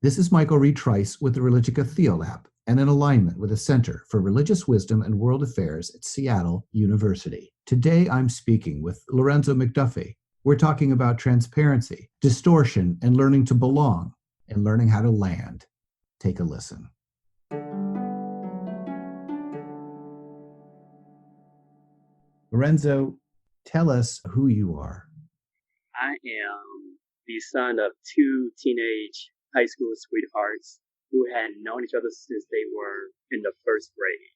This is Michael Reid Trice with the Religica Theolab and in alignment with the Center for Religious Wisdom and World Affairs at Seattle University. Today I'm speaking with Lorenzo McDuffie. We're talking about transparency, distortion, and learning to belong, and learning how to land. Take a listen. Lorenzo, tell us who you are. I am the son of two teenage high school sweethearts who had known each other since they were in the first grade.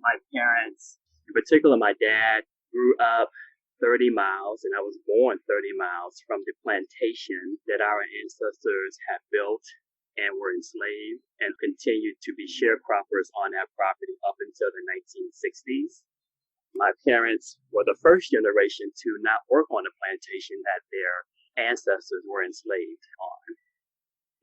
My parents, in particular my dad, grew up 30 miles, and I was born 30 miles from the plantation that our ancestors had built and were enslaved and continued to be sharecroppers on that property up until the 1960s. My parents were the first generation to not work on the plantation that their ancestors were enslaved on.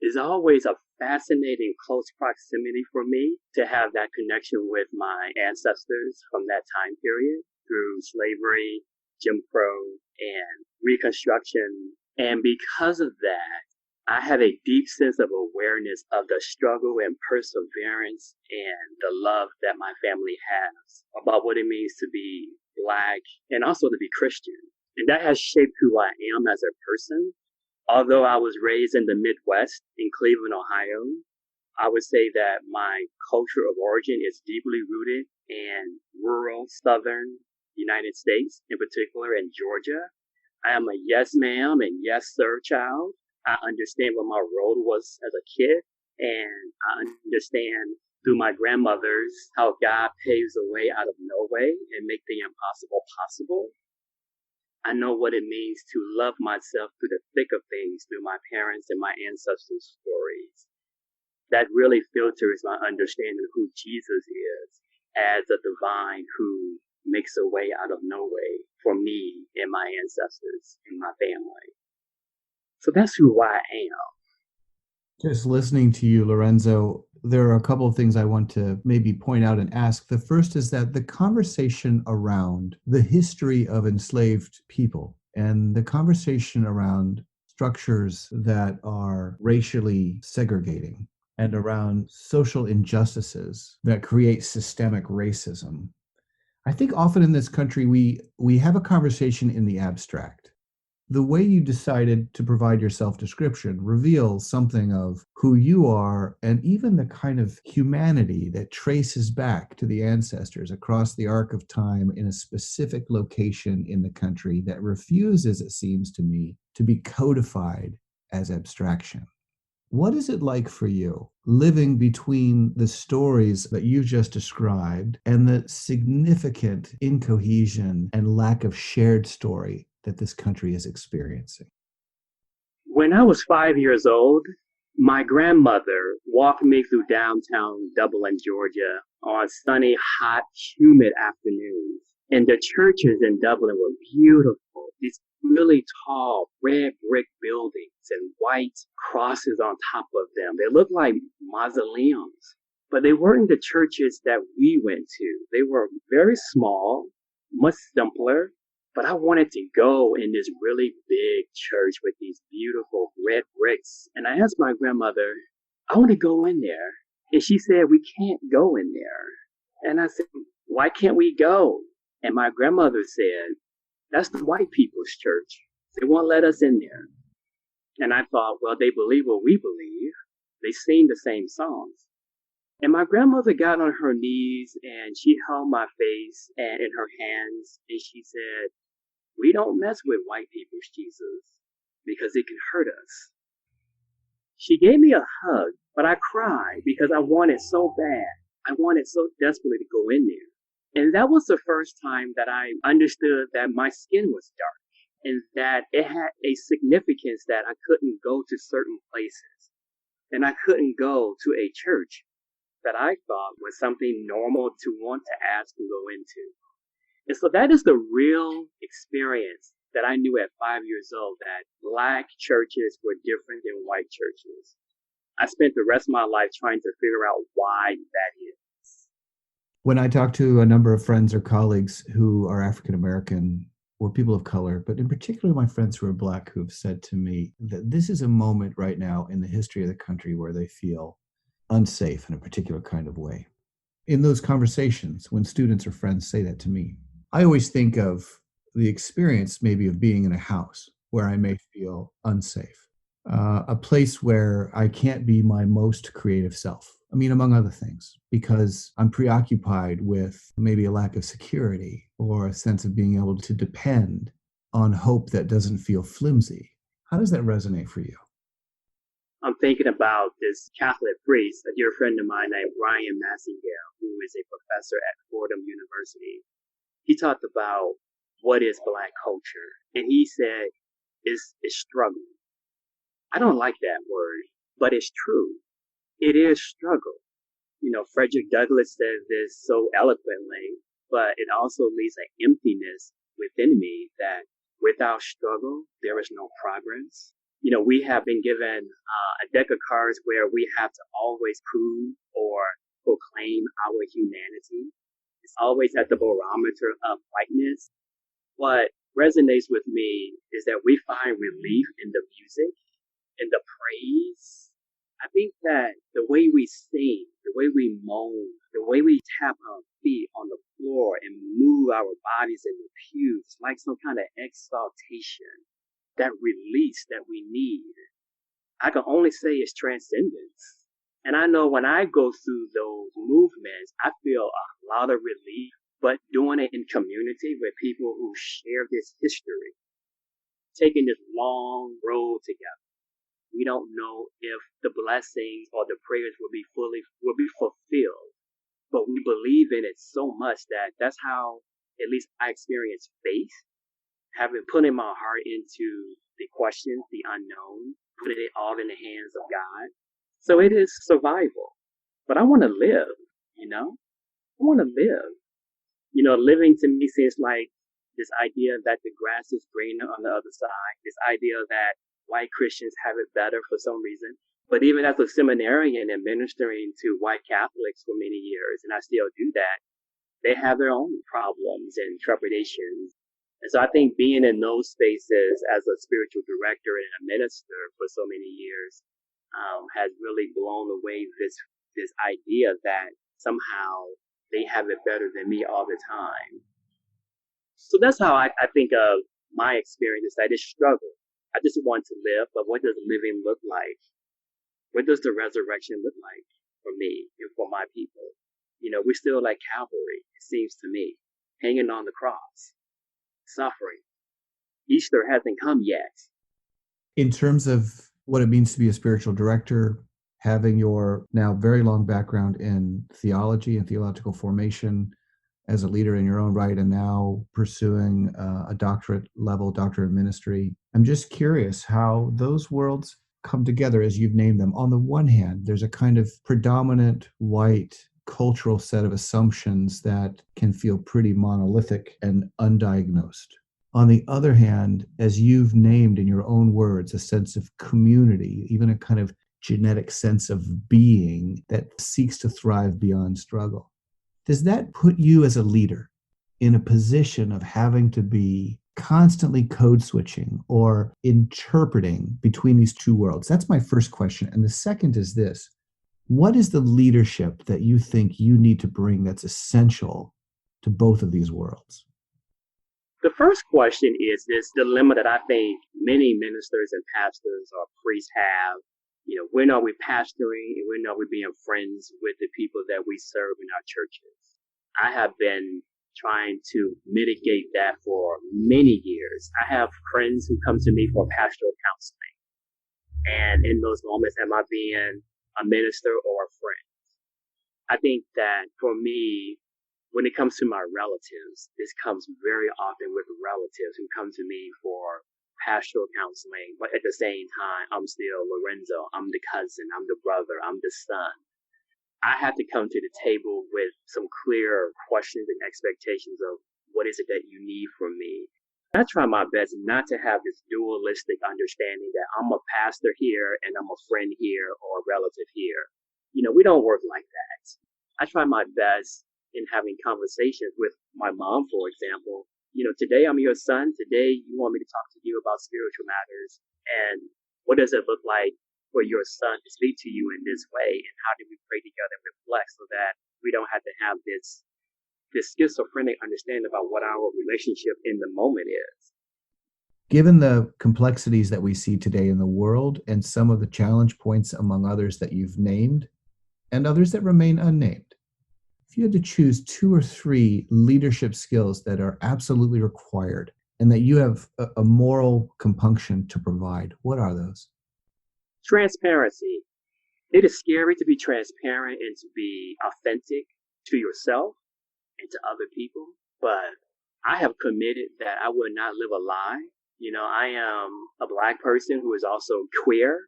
It's always a fascinating close proximity for me to have that connection with my ancestors from that time period through slavery, Jim Crow, and Reconstruction. And because of that, I have a deep sense of awareness of the struggle and perseverance and the love that my family has about what it means to be Black and also to be Christian. And that has shaped who I am as a person. Although I was raised in the Midwest in Cleveland, Ohio, I would say that my culture of origin is deeply rooted in rural, southern United States, in particular in Georgia. I am a yes ma'am and yes sir child. I understand what my role was as a kid, and I understand through my grandmothers how God paves a way out of no way and make the impossible possible. I know what it means to love myself through the thick of things through my parents and my ancestors' stories. That really filters my understanding of who Jesus is as a divine who makes a way out of no way for me and my ancestors and my family. So that's who I am. Just listening to you, Lorenzo, there are a couple of things I want to maybe point out and ask. The first is that the conversation around the history of enslaved people and the conversation around structures that are racially segregating and around social injustices that create systemic racism. I think often in this country, we have a conversation in the abstract. The way you decided to provide your self-description reveals something of who you are and even the kind of humanity that traces back to the ancestors across the arc of time in a specific location in the country that refuses, it seems to me, to be codified as abstraction. What is it like for you living between the stories that you just described and the significant incohesion and lack of shared story that this country is experiencing? When I was 5 years old, my grandmother walked me through downtown Dublin, Georgia on sunny, hot, humid afternoons. And the churches in Dublin were beautiful. These really tall red brick buildings and white crosses on top of them. They looked like mausoleums, but they weren't the churches that we went to. They were very small, much simpler. But I wanted to go in this really big church with these beautiful red bricks. And I asked my grandmother, I want to go in there. And she said, we can't go in there. And I said, why can't we go? And my grandmother said, that's the white people's church. They won't let us in there. And I thought, well, they believe what we believe. They sing the same songs. And my grandmother got on her knees and she held my face and in her hands. And she said, we don't mess with white people's Jesus because it can hurt us. She gave me a hug, but I cried because I wanted so bad. I wanted so desperately to go in there. And that was the first time that I understood that my skin was dark and that it had a significance that I couldn't go to certain places. And I couldn't go to a church that I thought was something normal to want to ask and go into. And so that is the real experience that I knew at 5 years old, that Black churches were different than white churches. I spent the rest of my life trying to figure out why that is. When I talk to a number of friends or colleagues who are African American, or people of color, but in particular my friends who are Black who have said to me that this is a moment right now in the history of the country where they feel unsafe in a particular kind of way. In those conversations, when students or friends say that to me, I always think of the experience maybe of being in a house where I may feel unsafe, a place where I can't be my most creative self. I mean, among other things, because I'm preoccupied with maybe a lack of security or a sense of being able to depend on hope that doesn't feel flimsy. How does that resonate for you? I'm thinking about this Catholic priest, a dear friend of mine named Ryan Massingale, who is a professor at Fordham University. He talked about what is Black culture, and he said it's struggle. I don't like that word, but it's true. It is struggle. Frederick Douglass says this so eloquently, but it also leaves an emptiness within me that without struggle, there is no progress. We have been given a deck of cards where we have to always prove or proclaim our humanity. It's always at the barometer of whiteness. What resonates with me is that we find relief in the music, in the praise. I think that the way we sing, the way we moan, the way we tap our feet on the floor and move our bodies in the pews, like some kind of exaltation, that release that we need, I can only say it's transcendence. And I know when I go through those movements, I feel a lot of relief, but doing it in community with people who share this history, taking this long road together. We don't know if the blessings or the prayers will be fulfilled, but we believe in it so much that that's how at least I experience faith, having putting my heart into the questions, the unknown, putting it all in the hands of God. So it is survival, but I want to live, I want to live. Living to me seems like this idea that the grass is greener on the other side, this idea that white Christians have it better for some reason. But even as a seminarian and ministering to white Catholics for many years, and I still do that, they have their own problems and trepidations. And so I think being in those spaces as a spiritual director and a minister for so many years has really blown away this idea that somehow they have it better than me all the time. So that's how I think of my experience, that it's struggle. I just want to live, but what does living look like? What does the resurrection look like for me and for my people? We're still like Calvary, it seems to me, hanging on the cross, suffering. Easter hasn't come yet. In terms of what it means to be a spiritual director, having your now very long background in theology and theological formation as a leader in your own right, and now pursuing a doctorate ministry, I'm just curious how those worlds come together as you've named them. On the one hand, there's a kind of predominant white cultural set of assumptions that can feel pretty monolithic and undiagnosed. On the other hand, as you've named in your own words, a sense of community, even a kind of genetic sense of being that seeks to thrive beyond struggle. Does that put you as a leader in a position of having to be constantly code switching or interpreting between these two worlds? That's my first question. And the second is this: what is the leadership that you think you need to bring that's essential to both of these worlds? The first question is this dilemma that I think many ministers and pastors or priests have. When are we pastoring and when are we being friends with the people that we serve in our churches? I have been trying to mitigate that for many years. I have friends who come to me for pastoral counseling. And in those moments, am I being a minister or a friend? I think that for me, when it comes to my relatives, this comes very often with relatives who come to me for pastoral counseling, but at the same time, I'm still Lorenzo. I'm the cousin, I'm the brother, I'm the son. I have to come to the table with some clear questions and expectations of what is it that you need from me. I try my best not to have this dualistic understanding that I'm a pastor here and I'm a friend here or a relative here. We don't work like that. I try my best in having conversations with my mom, for example. today I'm your son. Today you want me to talk to you about spiritual matters. And what does it look like for your son to speak to you in this way? And how do we pray together and reflect so that we don't have to have this schizophrenic understanding about what our relationship in the moment is? Given the complexities that we see today in the world and some of the challenge points among others that you've named and others that remain unnamed, if you had to choose 2 or 3 leadership skills that are absolutely required and that you have a moral compunction to provide, what are those? Transparency. It is scary to be transparent and to be authentic to yourself and to other people, but I have committed that I will not live a lie. I am a Black person who is also queer.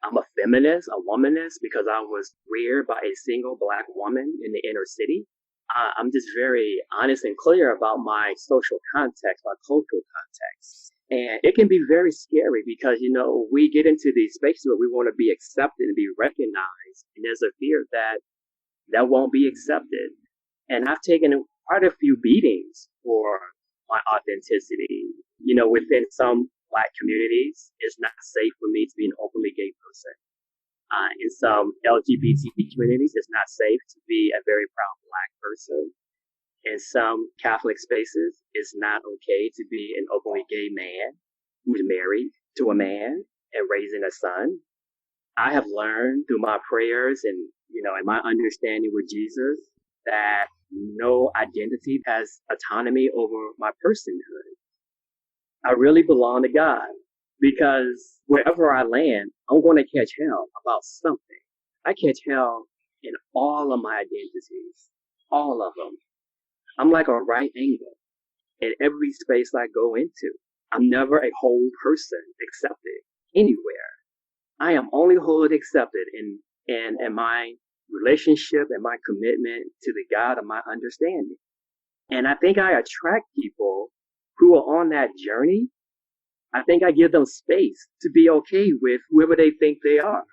I'm a feminist, a womanist, because I was reared by a single Black woman in the inner city. I'm just very honest and clear about my social context, my cultural context. And it can be very scary because, we get into these spaces where we want to be accepted and be recognized. And there's a fear that won't be accepted. And I've taken quite a few beatings for my authenticity. Within some Black communities, it's not safe for me to be an openly gay person. In some LGBT communities, it's not safe to be a very proud Black person. In some Catholic spaces, it's not okay to be an openly gay man who's married to a man and raising a son. I have learned through my prayers and, in my understanding with Jesus that no identity has autonomy over my personhood. I really belong to God because wherever I land, I'm going to catch hell about something. I catch hell in all of my identities, all of them. I'm like a right angle in every space I go into. I'm never a whole person accepted anywhere. I am only wholly accepted in my relationship and my commitment to the God of my understanding. And I think I attract people who are on that journey. I think I give them space to be okay with whoever they think they are.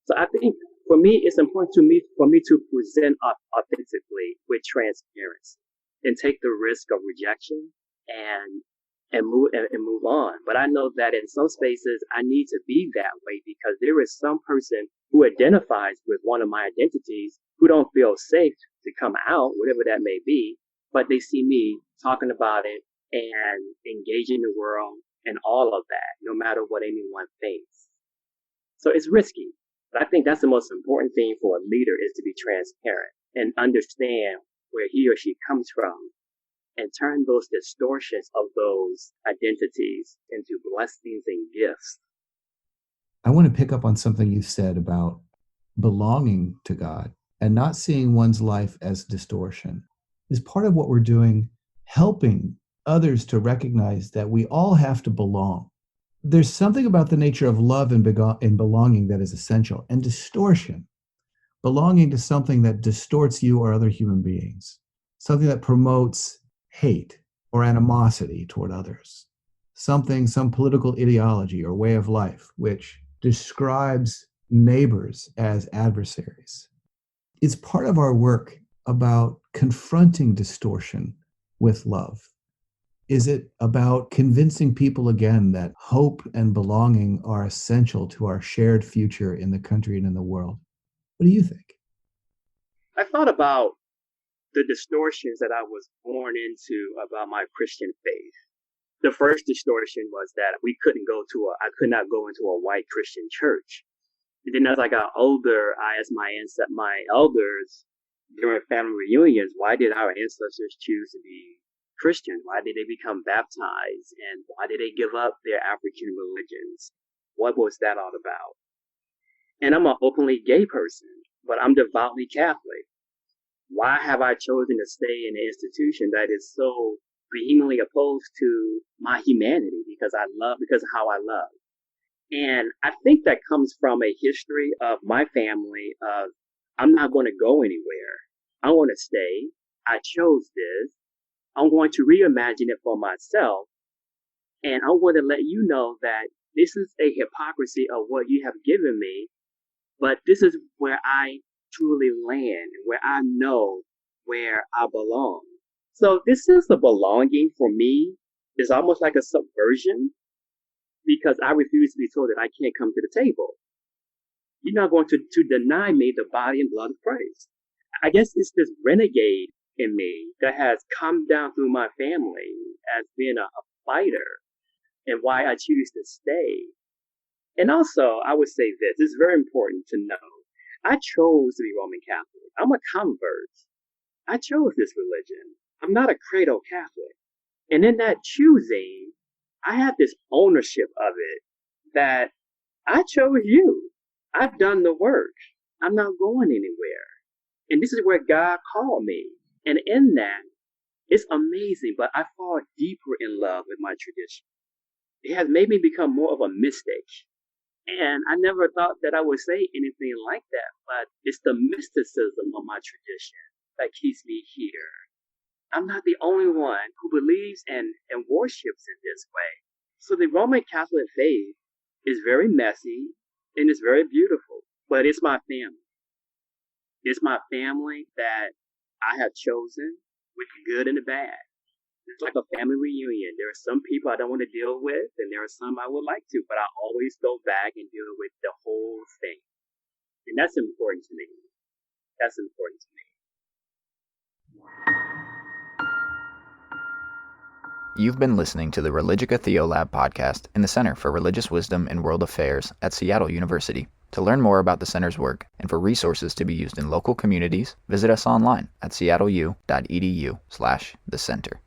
So I think for me, it's important for me to present authentically with transparency and take the risk of rejection and move on. But I know that in some spaces I need to be that way because there is some person who identifies with one of my identities who don't feel safe to come out, whatever that may be, but they see me talking about it and engaging the world and all of that, no matter what anyone thinks. So it's risky, but I think that's the most important thing for a leader is to be transparent and understand where he or she comes from and turn those distortions of those identities into blessings and gifts. I want to pick up on something you said about belonging to God and not seeing one's life as distortion. Is part of what we're doing helping others to recognize that we all have to belong. There's something about the nature of love and belonging that is essential, and distortion, belonging to something that distorts you or other human beings, something that promotes hate or animosity toward others, some political ideology or way of life which describes neighbors as adversaries. It's part of our work about confronting distortion with love. Is it about convincing people again that hope and belonging are essential to our shared future in the country and in the world? What do you think? I thought about the distortions that I was born into about my Christian faith. The first distortion was that I could not go into a white Christian church. And then as I got older, I asked my elders during family reunions, why did our ancestors choose to be Christian? Why did they become baptized? And why did they give up their African religions? What was that all about? And I'm an openly gay person, but I'm devoutly Catholic. Why have I chosen to stay in an institution that is so vehemently opposed to my humanity? Because of how I love. And I think that comes from a history of my family of, I'm not going to go anywhere. I want to stay. I chose this. I'm going to reimagine it for myself. And I want to let you know that this is a hypocrisy of what you have given me, but this is where I truly land, where I know where I belong. So this sense of belonging for me is almost like a subversion because I refuse to be told that I can't come to the table. You're not going to deny me the body and blood of Christ. I guess it's this renegade in me that has come down through my family as being a fighter and why I choose to stay. And also, I would say this, it's very important to know. I chose to be Roman Catholic. I'm a convert. I chose this religion. I'm not a cradle Catholic. And in that choosing, I have this ownership of it that I chose you. I've done the work. I'm not going anywhere. And this is where God called me. And in that, it's amazing, but I fall deeper in love with my tradition. It has made me become more of a mystic. And I never thought that I would say anything like that, but it's the mysticism of my tradition that keeps me here. I'm not the only one who believes and worships in this way. So the Roman Catholic faith is very messy and it's very beautiful, but it's my family. It's my family that I have chosen with the good and the bad. It's like a family reunion. There are some people I don't want to deal with, and there are some I would like to, but I always go back and deal with the whole thing. And that's important to me. That's important to me. You've been listening to the Religica Theolab podcast in the Center for Religious Wisdom and World Affairs at Seattle University. To learn more about the center's work and for resources to be used in local communities, visit us online at seattleu.edu/thecenter.